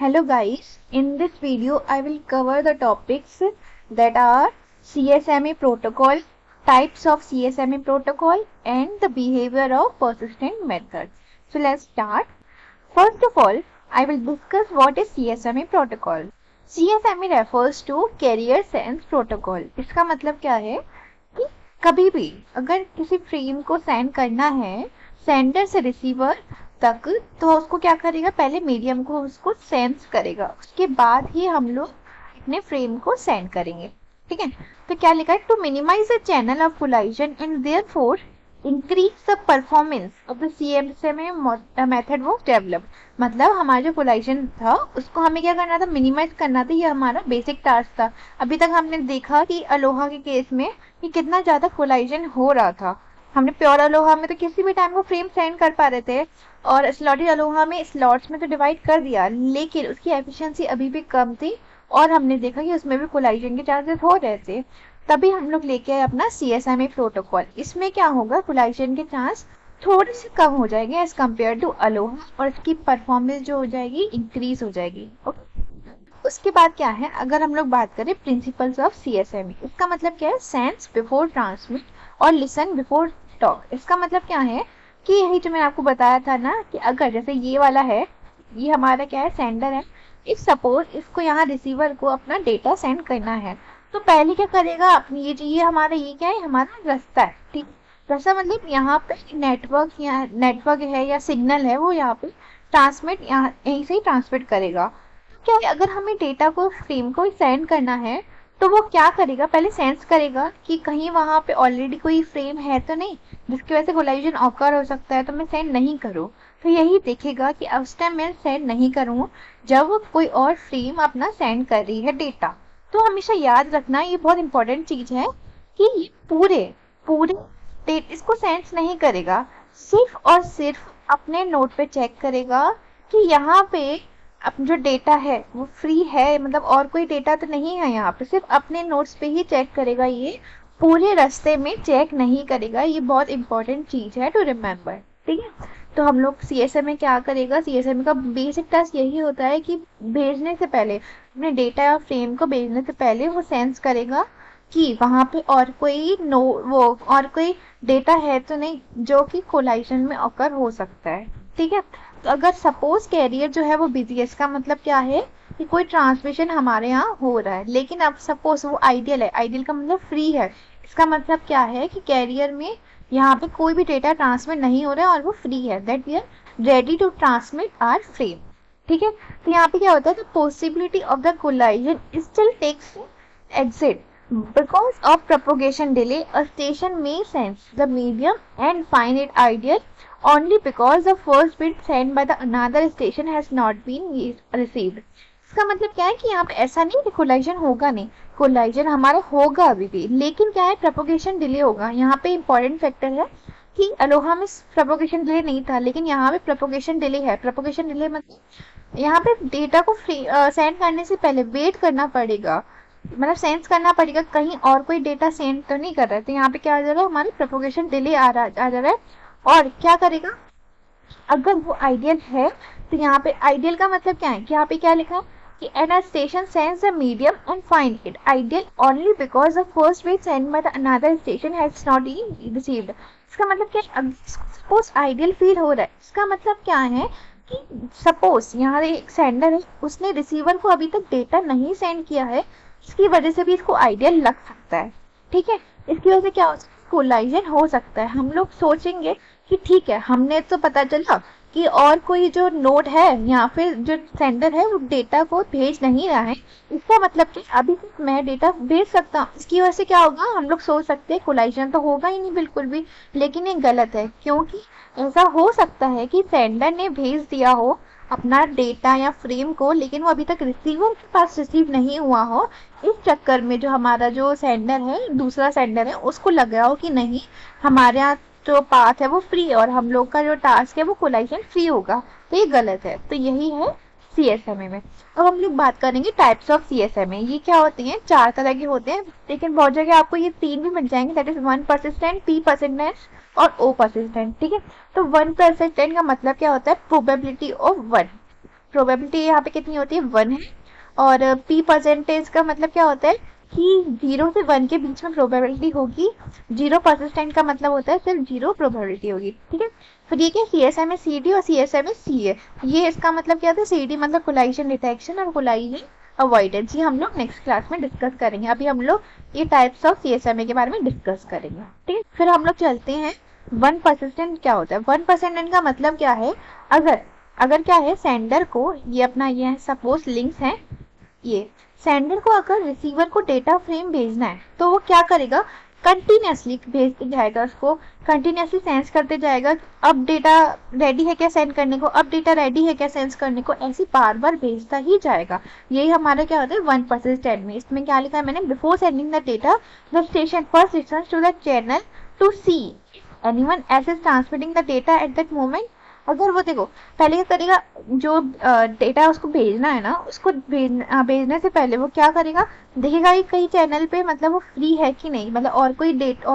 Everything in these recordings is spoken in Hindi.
Hello guys, in this video I will cover the topics that are CSMA protocol, types of CSMA protocol and the behavior of persistent methods. So let's start. First of all, I will discuss what is CSMA protocol. CSMA refers to Carrier Sense Protocol. इसका मतलब क्या है कि कभी भी अगर किसी फ्रेम को सेंड करना है सेंडर से रिसीवर तक, तो उसको क्या करेगा, पहले मीडियम को उसको सेंस करेगा, उसके बाद ही हम लोग अपने फ्रेम को सेंड करेंगे। ठीक है, तो क्या लिखा है, to minimize the channel of collision and therefore increase the performance of the CSMA method was developed. मतलब हमारा जो कोलाइजन था उसको हमें क्या करना था, मिनिमाइज करना था। ये हमारा बेसिक टास्क था। अभी तक हमने देखा कि अलोहा के केस में कि कितना ज्यादा कोलाइजन हो रहा था। हमने प्योर अलोहा में तो किसी भी टाइम को फ्रेम सेंड कर पा रहे थे और स्लॉटेड अलोहा में स्लॉट्स में तो डिवाइड कर दिया, लेकिन उसकी एफिशिएंसी अभी भी कम थी और हमने देखा कि उसमें भी कोलाइजन के चांसेस हो रहे थे। तभी हम लोग लेके आए अपना सीएसएमए प्रोटोकॉल। इसमें क्या होगा, कोलाइजन के चांस थोड़े से कम हो जाएंगे एज कम्पेयर टू अलोहा और इसकी परफॉर्मेंस जो हो जाएगी इंक्रीज हो जाएगी। उसके बाद क्या है, अगर हम लोग बात करें प्रिंसिपल्स ऑफ सीएसएमए, इसका मतलब क्या है, सेंस बिफोर ट्रांसमिट और लिसन बिफोर टॉक। इसका मतलब क्या है कि यही जो मैंने आपको बताया था ना कि अगर जैसे ये वाला है, ये हमारा क्या है, सेंडर है। इफ सपोज इसको यहाँ रिसीवर को अपना डेटा सेंड करना है, तो पहले क्या करेगा, अपनी ये हमारा ये क्या है, हमारा रास्ता है। ठीक, रास्ता मतलब यहाँ पे नेटवर्क है या सिग्नल है, वो यहाँ पे ट्रांसमिट यहीं से ही ट्रांसमिट करेगा। क्या है, अगर हमें डेटा को फ्रेम को सेंड करना है तो वो क्या करेगा, पहले सेंस करेगा कि कहीं वहां पे ऑलरेडी कोई फ्रेम है तो नहीं जिसकी वजह से कोलाइजन ऑकर हो सकता है, तो मैं सेंड नहीं करूं। तो यही देखेगा कि उस टाइम मैं सेंड नहीं करूं जब कोई और फ्रेम अपना सेंड कर रही है डेटा। तो हमेशा याद रखना, ये बहुत इंपॉर्टेंट चीज है कि ये पूरे इसको सेंस नहीं करेगा, सिर्फ और सिर्फ अपने नोट पे चेक करेगा कि यहाँ पे अब जो डेटा है वो फ्री है, मतलब और कोई डेटा तो नहीं है यहाँ पे, सिर्फ अपने नोट्स पे ही चेक करेगा, ये पूरे रास्ते में चेक नहीं करेगा। ये बहुत इंपॉर्टेंट चीज है टू रिमेम्बर। ठीक है, तो हम लोग सीएसएमए क्या करेगा, सीएसएमए का बेसिक टास्क यही होता है कि भेजने से पहले, अपने डेटा या फ्रेम को भेजने से पहले वो सेंस करेगा कि वहां पे और कोई डेटा है तो नहीं जो कि कोलाइजन में ऑकर हो सकता है। ठीक है, तो अगर सपोज कैरियर जो है वो बिजी है, इसका मतलब क्या है कि कोई ट्रांसमिशन हमारे यहाँ हो रहा है, लेकिन अब सपोज वो आइडियल है, आइडियल का मतलब फ्री है। इसका मतलब क्या है कि कैरियर में यहाँ पे कोई भी डेटा ट्रांसमिट नहीं हो रहा है और वो फ्री है, that we are ready to transmit our frame. ठीक है, तो यहाँ पे क्या होता है, the possibility of the collision still takes exit because of propagation delay. A station may sense the medium and find it ideal only because the first bit sent by the another station has not been received. इसका मतलब क्या है कि यहाँ पे ऐसा नहीं कि कोलाइजन होगा नहीं, कोलाइजन हमारा होगा अभी भी, लेकिन क्या है, प्रोपोगेशन डिले होगा। यहाँ पे इंपॉर्टेंट फैक्टर है कि अलोहा में प्रोपोगेशन डिले नहीं था, लेकिन यहाँ पे प्रोपोगेशन डिले है। प्रोपोगेशन डिले मतलब यहाँ पे डेटा को सेंड करने से पहले वेट करना पड़ेगा, मतलब सेंस करना पड़ेगा कहीं और कोई डेटा सेंड तो नहीं कर रहा है। तो यहाँ पे क्या आ जा रहा है, हमारे प्रोपोगेशन डिले आ जा रहा है। और क्या करेगा, अगर वो आइडियल है तो यहाँ पे आइडियल का मतलब क्या है कि यहाँ पे क्या लिखा है कि an a station sends a medium and find it ideal only because the first wait send by the another station has not been received. इसका मतलब क्या है, सपोज आइडियल फील हो रहा है, इसका मतलब क्या है कि सपोज यहाँ एक सेंडर है, उसने रिसीवर को अभी तक डेटा नहीं सेंड किया है, इसकी वजह से भी इसको आइडियल लग सकता है। ठीक है, इसकी वजह से क्या हो सकता है, कोलाइजन हो सकता है। हम लोग सोचेंगे कि ठीक है, हमने तो पता चला कि और कोई जो नोड है या फिर जो सेंडर है वो डेटा को भेज नहीं रहा है, इसका मतलब कि अभी तक मैं डेटा भेज सकता हूँ। इसकी वजह से क्या होगा, हम लोग सोच सकते हैं कोलाइजन तो होगा ही नहीं बिल्कुल भी, लेकिन ये गलत है, क्योंकि ऐसा हो सकता है कि सेंडर ने भेज दिया हो अपना डेटा या फ्रेम को, लेकिन वो अभी तक रिसीवर के पास रिसीव नहीं हुआ हो। इस चक्कर में जो हमारा जो सेंडर है, दूसरा सेंडर है, उसको लग रहा हो कि नहीं हमारे यहाँ जो पाथ है वो फ्री है और हम लोग का जो टास्क है वो कोलाइजन फ्री होगा, तो ये गलत है। तो यही है सीएसएमए में। अब हम लोग बात करेंगे टाइप्स ऑफ सीएसएमए। ये क्या होते हैं, 4 तरह के होते हैं, लेकिन बहुत जगह आपको ये 3 भी मिल जाएंगे, that is 1 persistent, P persistent और O परसिस्टेंट। ठीक है, तो 1 परसिस्टेंट का मतलब क्या होता है, प्रोबेबिलिटी ऑफ 1। प्रोबेबिलिटी यहाँ पे कितनी होती है 1 है, और p परसेंटेज का मतलब क्या होता है कि 0 से 1 के बीच में प्रोबेबिलिटी होगी, 0 परसेंट का मतलब होता है सिर्फ 0 प्रोबेबिलिटी होगी, ठीक है। फिर ये क्या CSM है CD और CSM है CA, ये इसका मतलब क्या होता है CD मतलब कोलाइजन डिटेक्शन और कोलाइजन अवॉइडेंस, ये हम लोग नेक्स्ट क्लास में डिस्कस करेंगे। अभी हम लोग ये टाइप्स ऑफ CSMA के बारे में डिस्कस करेंगे, ठीक है। फिर हम लोग चलते हैं 1 परसेंटेज क्या होता है। 1 परसेंटेज का मतलब क्या है, अगर क्या है सेंडर को, ये अपना ये है सपोज लिंक्स है, ये सेंडर को अगर रिसीवर को डेटा फ्रेम भेजना है तो वो क्या करेगा, कंटिन्यूसली भेजते जाएगा, उसको कंटिन्यूसली सेंस करते जाएगा, अब डेटा रेडी है क्या सेंड करने को, अब डेटा रेडी है क्या सेंस करने को, ऐसी बार बार भेजता ही जाएगा। यही हमारा क्या होता है 1 परसेंटेज में। इसमें क्या लिखा है मैंने, before sending the data the station first returns to the channel to see anyone else is transmitting the data at that moment. अगर वो देखो पहले क्या करेगा, जो डेटा उसको भेजना है ना, उसको भेजने से पहले वो क्या करेगा, देखेगा कि कई चैनल पे मतलब वो फ्री है कि नहीं, मतलब और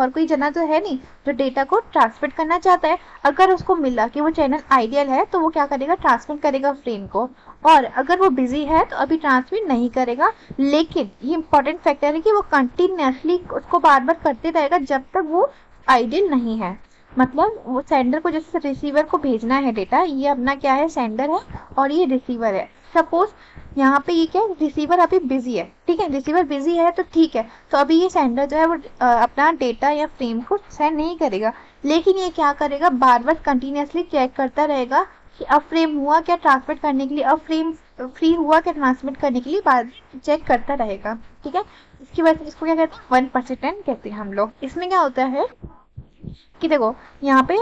कोई जना तो है नहीं जो डेटा को ट्रांसमिट करना चाहता है। अगर उसको मिला कि वो चैनल आइडियल है तो वो क्या करेगा, ट्रांसमिट करेगा फ्रेम को, और अगर वो बिजी है तो अभी ट्रांसमिट नहीं करेगा। लेकिन ये इंपॉर्टेंट फैक्टर है कि वो कंटिन्यूसली उसको बार बार करते रहेगा जब तक वो आइडियल नहीं है। मतलब वो सेंडर को, जैसे रिसीवर को भेजना है डेटा, ये अपना क्या है सेंडर है और ये रिसीवर है। सपोज यहाँ पे ये क्या है, रिसीवर अभी बिजी है, ठीक है, रिसीवर बिजी है तो ठीक है, तो अभी ये सेंडर जो है वो अपना डेटा या फ्रेम को सेंड नहीं करेगा, लेकिन ये क्या करेगा, बार बार कंटिन्यूसली चेक करता रहेगा कि अब फ्रेम हुआ क्या ट्रांसमिट करने के लिए, अब फ्रेम फ्री हुआ क्या ट्रांसमिट करने के लिए, बार बार चेक करता रहेगा, ठीक है। इसकी वजह से इसको क्या कहते हैं 1 परसेंटेज कहते हैं हम लोग। इसमें क्या होता है कि देखो यहाँ पे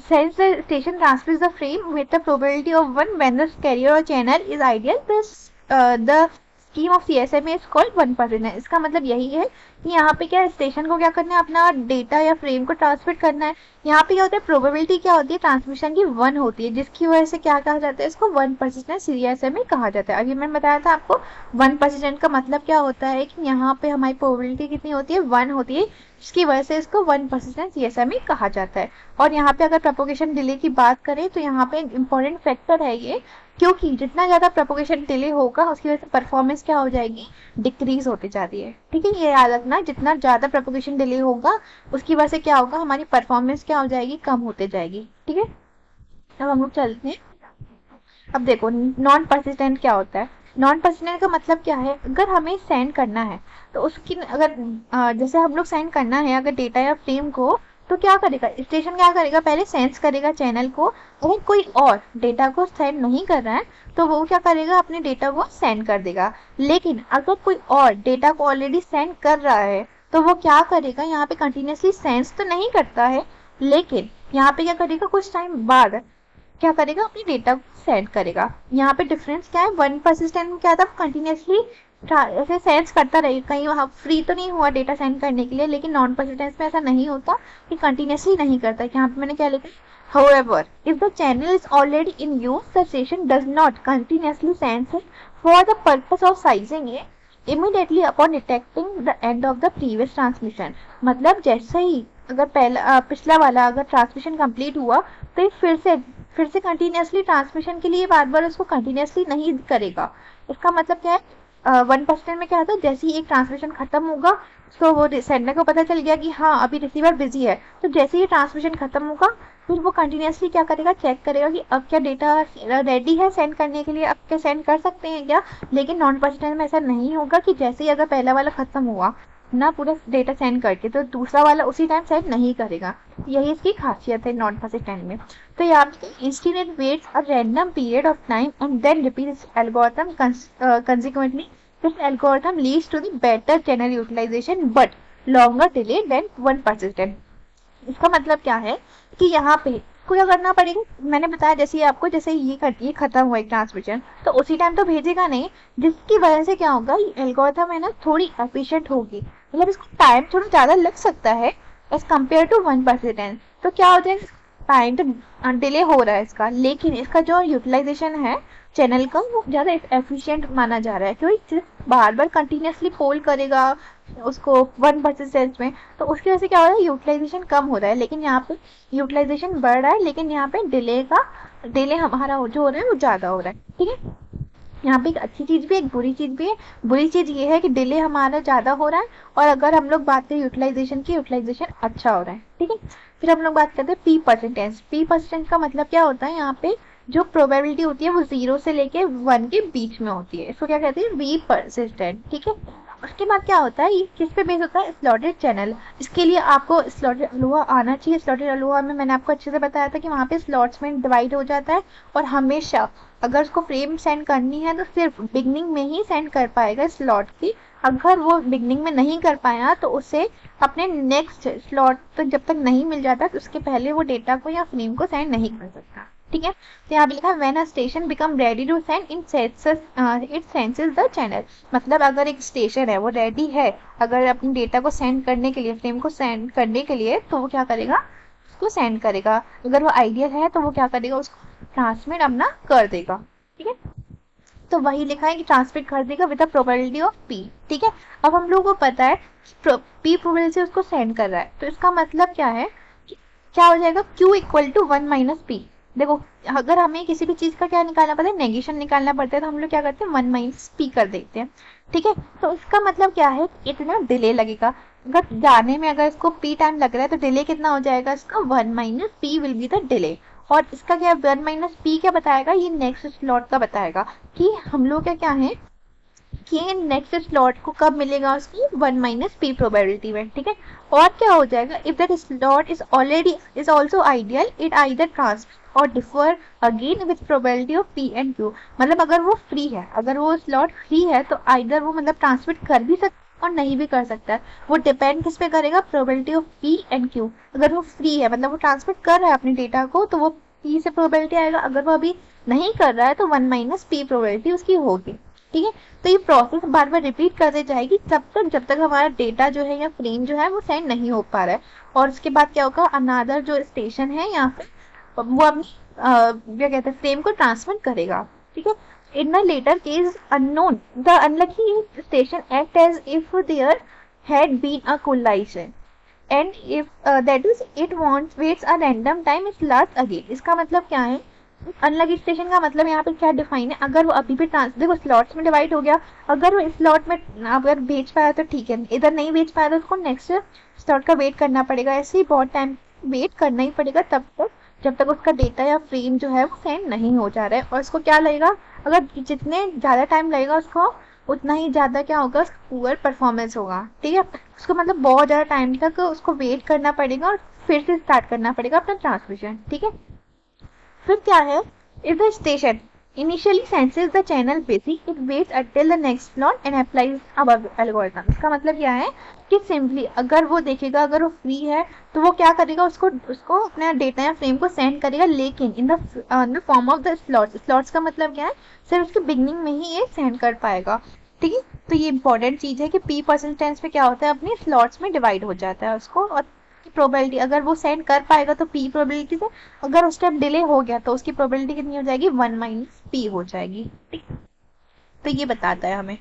since the station transmits the frame with the probability of 1 when the carrier or channel is ideal, the scheme of CSMA is called 1 percentage. इसका मतलब यही है कि यहाँ पे क्या स्टेशन को क्या करना है, अपना डेटा या फ्रेम को ट्रांसमिट करना है। यहाँ पे क्या होता है, प्रोबेबिलिटी क्या होती है ट्रांसमिशन की 1 होती है, जिसकी वजह से क्या कहा जाता है, इसको 1 परसेंटेज CSMA कहा जाता है। अभी मैंने बताया था आपको 1 परसेंटेज का मतलब क्या होता है कि यहाँ पे हमारी प्रोबेबिलिटी कितनी होती है 1 होती है, जिसकी वजह से इसको 1 परसेंटेज CSMA कहा जाता है। और यहाँ पे अगर प्रोपोगेशन डिले की बात करें तो यहाँ पे इम्पोर्टेंट फैक्टर है ये, क्योंकि जितना ज्यादा प्रोपोगेशन डिले होगा उसकी वजह से परफॉर्मेंस क्या हो जाएगी, डिक्रीज होती जाती है, ठीक है। ये याद रखना, जितना ज्यादा प्रोपोगेशन डिले होगा उसकी वजह से क्या होगा, हमारी परफॉर्मेंस क्या हो जाएगी, कम होते जाएगी, ठीक है। अब हम लोग चलते हैं। अब देखो नॉन परसिस्टेंट क्या होता है। नॉन परसिस्टेंट का मतलब क्या है, अगर हमें सेंड करना है तो उसकी अगर जैसे हम लोग सेंड करना है अगर डेटा या फ्रेम को, तो क्या करेगा स्टेशन, क्या करेगा पहले सेंस करेगा चैनल को। अगर कोई और डेटा को सेंड नहीं कर रहा है तो वो क्या करेगा, अपने डेटा को सेंड कर देगा। लेकिन अगर कोई और डेटा को ऑलरेडी सेंड कर रहा है तो वो क्या करेगा, यहाँ पे कंटिन्यूसली सेंस तो नहीं करता है, लेकिन यहाँ पे क्या करेगा, कुछ टाइम बाद क्या करेगा, अपने डेटा को सेंड करेगा। यहाँ पे डिफरेंस क्या है, 1 परसिस्टेंट में क्या था, कंटिन्यूसली ऐसे सेंस करता रहेगा, कहीं वहाँ फ्री तो नहीं हुआ डेटा सेंड करने के लिए, लेकिन नॉन परसिस्टेंस में ऐसा नहीं होता कि कंटिन्यूसली नहीं करता। यहाँ पे मैंने क्या लिखा, however if the channel is already in use the station does not continuously sense it for the purpose of sizing it immediately upon detecting the end of the previous transmission। मतलब जैसे ही अगर पिछला वाला अगर ट्रांसमिशन कंप्लीट हुआ तो ये फिर से कंटिन्यूसली ट्रांसमिशन के लिए बार बार उसको कंटिन्यूसली नहीं करेगा। इसका मतलब क्या है, 1 परसेंट में क्या होता है, जैसे ही एक ट्रांसमिशन खत्म होगा तो वो सेंडर को पता चल गया कि हाँ अभी रिसीवर बिजी है, तो जैसे ही ट्रांसमिशन खत्म होगा फिर वो कंटिन्यूसली क्या करेगा, चेक करेगा कि अब क्या डेटा रेडी है सेंड करने के लिए, अब क्या सेंड कर सकते हैं क्या। लेकिन नॉन परसिस्टेंट में ऐसा नहीं होगा कि जैसे ही अगर पहला वाला खत्म हुआ ना पूरा डेटा सेंड करके तो दूसरा वाला उसी टाइम सेंड नहीं करेगा। यही इसकी खासियत है नॉन परसिस्टेंट में। तो यहाँ पे institute waits a random period of time and then repeats algorithm consequently this algorithm leads to the better channel utilization but longer delay than 1 persistent। इसका मतलब क्या है कि यहाँ पे को क्या करना पड़ेगा, मैंने बताया जैसे आपको, जैसे ये खत्म हुआ एक ट्रांसमिशन तो उसी टाइम तो भेजेगा नहीं, जिसकी वजह से क्या होगा, एल्गोरिथम है ना थोड़ी एफिशिएंट होगी, मतलब इसको टाइम थोड़ा ज्यादा लग सकता है एज कम्पेयर टू 1 परसेंटेज। तो क्या हो जाएगा, टाइम तो डिले हो रहा है इसका, लेकिन इसका जो यूटिलाइजेशन है चैनल का वो ज़्यादा एफिशिएंट माना जा रहा है, क्योंकि बार बार कंटिन्यूसली पोल करेगा उसको 1 परसेंटेज में, तो उसकी वजह से क्या हो रहा है, यूटिलाइजेशन कम हो रहा है। लेकिन यहाँ पे यूटिलाइजेशन बढ़ रहा है, लेकिन यहाँ पे डिले का डिले हमारा जो हो रहा है वो ज़्यादा हो रहा है। ठीक है, यहाँ पे एक अच्छी चीज भी है, एक बुरी चीज भी है। बुरी चीज ये है कि डिले हमारा ज्यादा हो रहा है, और अगर हम लोग बात करें यूटिलाइजेशन की, यूटिलाइजेशन अच्छा हो रहा है। ठीक है, फिर हम लोग बात करते हैं पी परसेंटेज। पी परसेंटेज का मतलब क्या होता है, यहाँ पे जो प्रोबेबिलिटी होती है वो 0 से लेके 1 के बीच में होती है, इसको क्या कहते हैं, वी परसिस्टेंट। ठीक है, उसके बाद क्या होता है, ये किस पे बेस होता है, स्लॉटेड चैनल। इसके लिए आपको स्लॉटेड अलोहा आना चाहिए। स्लॉटेड अलोहा में मैंने आपको अच्छे से बताया था कि वहाँ पे स्लॉट्स में डिवाइड हो जाता है, और हमेशा अगर उसको फ्रेम सेंड करनी है तो सिर्फ बिगनिंग में ही सेंड कर पाएगा स्लॉट की। अगर वो बिगनिंग में नहीं कर पाया तो उसे अपने नेक्स्ट स्लॉट तक जब तक नहीं मिल जाता तो उसके पहले वो डेटा को या फ्रेम को सेंड नहीं कर सकता। ठीक है, तो यहाँ पे लिखा है when a station become ready to send it senses the channel. मतलब अगर एक स्टेशन है वो रेडी है अगर अपने डेटा को सेंड करने के लिए, फ्रेम को सेंड करने के लिए, तो वो क्या करेगा, उसको सेंड करेगा। अगर वो आइडियल है तो वो क्या करेगा, उसको ट्रांसमिट अपना कर देगा। ठीक है, तो वही लिखा है कि ट्रांसमिट कर देगा with the probability of P. ठीक है, अब हम लोगों को पता है पी प्रोबेबिलिटी से उसको सेंड कर रहा है, तो इसका मतलब क्या है, क्या हो जाएगा, Q equal to 1 minus P. देखो, अगर हमें किसी भी चीज का क्या निकालना पड़ता है, नेगेशन निकालना पड़ता है, तो हम लोग क्या करते हैं, 1 माइनस पी कर देते हैं। ठीक है, तो इसका मतलब क्या है, इतना डिले लगेगा। अगर जाने में अगर इसको पी टाइम लग रहा है तो डिले कितना हो जाएगा इसका, 1 minus P will be the delay. और इसका क्या, 1 माइनस पी क्या बताएगा, ये नेक्स्ट स्लॉट का बताएगा कि हम लोग क्या क्या है कि नेक्स्ट स्लॉट को कब मिलेगा उसकी 1 माइनस पी प्रोबेबिलिटी में। ठीक है, और क्या हो जाएगा, if that slot is also ideal it either transfer और defer again with probability of P and Q. मतलब अगर वो फ्री है, अगर वो स्लॉट फ्री है तो आइदर वो मतलब ट्रांसमिट कर भी सकता और नहीं भी कर सकता है। वो डिपेंड किस पे करेगा, probability of P and Q. अगर वो फ्री है मतलब वो ट्रांसमिट कर रहा है अपने डेटा को, तो वो पी से प्रोबेबिलिटी आएगा। अगर वो अभी नहीं कर रहा है तो 1 माइनस पी प्रोबेबिलिटी उसकी होगी। ठीक है, तो ये प्रोसेस बार बार रिपीट करते जाएगी जब तक हमारा डेटा जो है या फ्रेम जो है वो सेंड नहीं हो पा रहा है। और उसके बाद क्या होगा, अनादर जो स्टेशन है यहाँ पे वो अपनी क्या कहते हैं, फ्रेम को ट्रांसमिट करेगा। ठीक है, in the latter case unknown the unlucky station act as if there had been a collision and if that is it wants waits a random time it starts again। इसका मतलब क्या है, अनलकी स्टेशन का मतलब यहाँ पे क्या डिफाइन है, अगर वो अभी भी देखो स्लॉट्स में डिवाइड हो गया, अगर वो स्लॉट में अगर बेच पाया तो ठीक है, इधर नहीं बेच पाया तो उसको नेक्स्ट स्लॉट का वेट करना पड़ेगा। ऐसे ही बहुत टाइम वेट करना ही पड़ेगा तब तक जब तक उसका डेटा या फ्रेम जो है वो सेंड नहीं हो जा रहा है। और उसको क्या लगेगा, अगर जितने ज़्यादा टाइम लगेगा उसको उतना ही ज़्यादा क्या होगा, पुअर परफॉर्मेंस होगा। ठीक है, उसको मतलब बहुत ज़्यादा टाइम तक उसको वेट करना पड़ेगा और फिर से स्टार्ट करना पड़ेगा अपना ट्रांसमिशन। ठीक है, फिर क्या है, if the station initially senses the channel busy it waits until the next slot and applies above algorithm। इसका मतलब क्या है कि सिंपली अगर वो देखेगा, अगर वो फ्री है तो वो क्या करेगा, उसको अपना डेटा या फ्रेम को सेंड करेगा, लेकिन in the form of the slots का मतलब क्या है, सिर्फ उसकी बिगनिंग में ही ये सेंड कर पाएगा। ठीक है, तो ये इंपॉर्टेंट चीज है कि पी परसेंटेज पे क्या होता है, अपने स्लॉट्स में डिवाइड हो जाता है उसको। और प्रोबेबिलिटी अगर वो सेंड कर पाएगा तो पी प्रोबेबिलिटी से, अगर उस टाइम डिले हो गया तो उसकी प्रोबेबिलिटी कितनी हो जाएगी, 1 माइनस पी हो जाएगी। ठीक, तो ये बताता है हमें।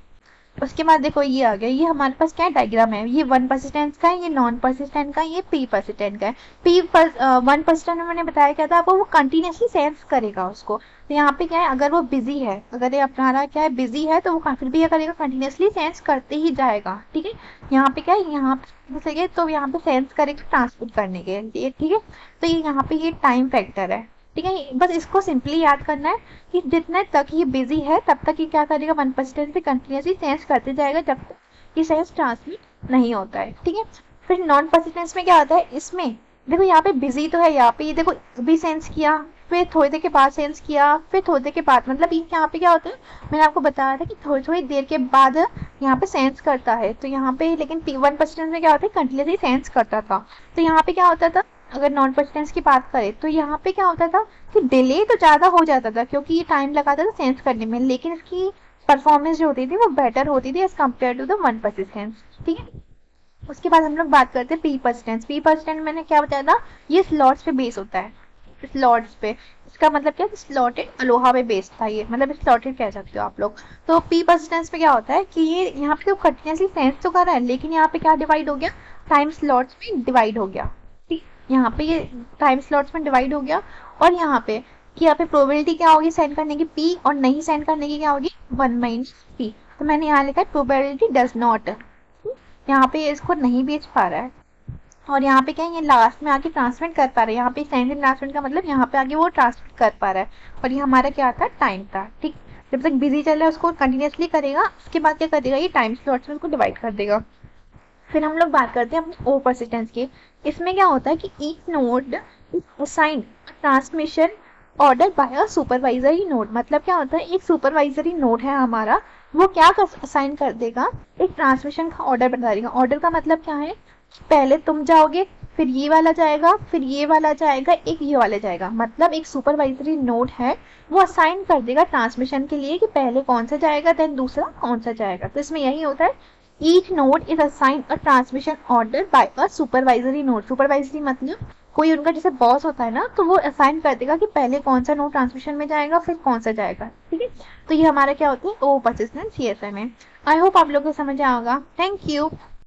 उसके बाद देखो ये आ गया, ये हमारे पास क्या डायग्राम है, ये 1 परसिस्टेंस का है, ये नॉन परसिस्टेंट का है, ये पी परसिस्टेंट का है। पी 1 परसिस्टेंट में मैंने बताया क्या था आपको, वो कंटिन्यूसली सेंस करेगा उसको। तो यहाँ पे क्या है, अगर वो बिजी है, अगर ये अपना क्या है बिजी है, तो वो फिर भी क्या करेगा, कंटिन्यूसली सेंस करते ही जाएगा। ठीक है, यहाँ पे क्या है, यहाँ पे तो यहाँ पे सेंस करेगा ट्रांसमिट करने के लिए। ठीक है, तो ये यहाँ पे ये टाइम फैक्टर है। ठीक है, बस इसको सिंपली याद करना है कि जितने तक ये बिजी है तब तक ये क्या करेगा, 1 परसेंटेज पे कंटिन्यूसली सेंस करते जाएगा जब तक ये सेंस ट्रांसमिट नहीं होता है। ठीक है, फिर नॉन परसिस्टेंस में क्या होता है, इसमें देखो यहाँ पे बिजी तो है, यहाँ पे ये देखो अभी सेंस किया, फिर थोड़ी देर के बाद सेंस किया, फिर थोड़ी देर के बाद, मतलब यहाँ पे क्या होता है, मैंने आपको बताया था कि थोड़ी थोड़ी देर के बाद यहाँ पे सेंस करता है। तो यहाँ पे लेकिन 1 परसेंटेज में क्या होता है, कंटिन्यूसली सेंस करता था। तो यहाँ पे क्या होता था, अगर नॉन परसिस्टेंस की बात करें तो यहाँ पे क्या होता था कि डिले तो ज़्यादा हो जाता था क्योंकि ये टाइम लगाता था सेंस करने में, लेकिन इसकी परफॉर्मेंस जो होती थी वो बेटर होती थी as compare to the 1 persistence. ठीक है, उसके बाद हम लोग बात करते हैं पी परसिस्टेंस। पी परसिस्टेंस मैंने क्या बताया था, ये स्लॉट्स पे बेस होता है, स्लॉट्स पे। इसका मतलब क्या है, स्लॉटेड अलोहा पे बेस्ड था ये, मतलब स्लॉटेड कह सकते हो आप लोग। तो पी परसिस्टेंस पे क्या होता है कि ये यहाँ पे तो कंटिन्यूसली सेंस तो कर रहा है, लेकिन यहाँ पे क्या डिवाइड हो गया, टाइम स्लॉट्स में डिवाइड हो गया। ठीक, यहाँ पे ये टाइम स्लॉट्स में डिवाइड हो गया, और यहाँ पे कि यहाँ पे प्रोबेबिलिटी क्या होगी सेंड करने की p और नहीं सेंड करने की क्या होगी 1 माइनस p। तो मैंने यहाँ लिखा है प्रोबेबिलिटी डज नॉट, यहाँ पे इसको नहीं भेज पा रहा है और यहाँ पे क्या है ये लास्ट में आके ट्रांसमिट कर पा रहा है, यहाँ पे सेंड एंड ट्रांसमिट का मतलब यहाँ पे आगे वो ट्रांसमिट कर पा रहा है और ये हमारा क्या था टाइम था। ठीक, जब तक बिजी चल रहा है उसको कंटिन्यूसली करेगा, उसके बाद क्या करेगा ये टाइम स्लॉट्स में उसको डिवाइड कर देगा। फिर हम लोग बात करते हैं अपने ओ परसिस्टेंस की। इसमें क्या होता है कि each node is assigned transmission order by a supervisory node. मतलब क्या होता है एक सुपरवाइजरी नोड है हमारा, वो क्या असाइन कर देगा एक ट्रांसमिशन का ऑर्डर बता देगा। ऑर्डर का मतलब क्या है, पहले तुम जाओगे, फिर ये वाला जाएगा, फिर ये वाला जाएगा, एक ये वाला जाएगा। मतलब एक सुपरवाइजरी नोड है वो असाइन कर देगा ट्रांसमिशन के लिए कि पहले कौन सा जाएगा देन दूसरा कौन सा जाएगा। तो इसमें यही होता है each node is assign a transmission order by a supervisory node. Supervisory मतलब कोई उनका जैसे बॉस होता है ना, तो वो असाइन कर देगा कि पहले कौन सा नोड ट्रांसमिशन में जाएगा फिर कौन सा जाएगा। ठीक है, तो ये हमारा क्या होता है ओ परसिस्टेंट सीएसएम है। आई होप आप लोगों को समझ आएगा। Thank you.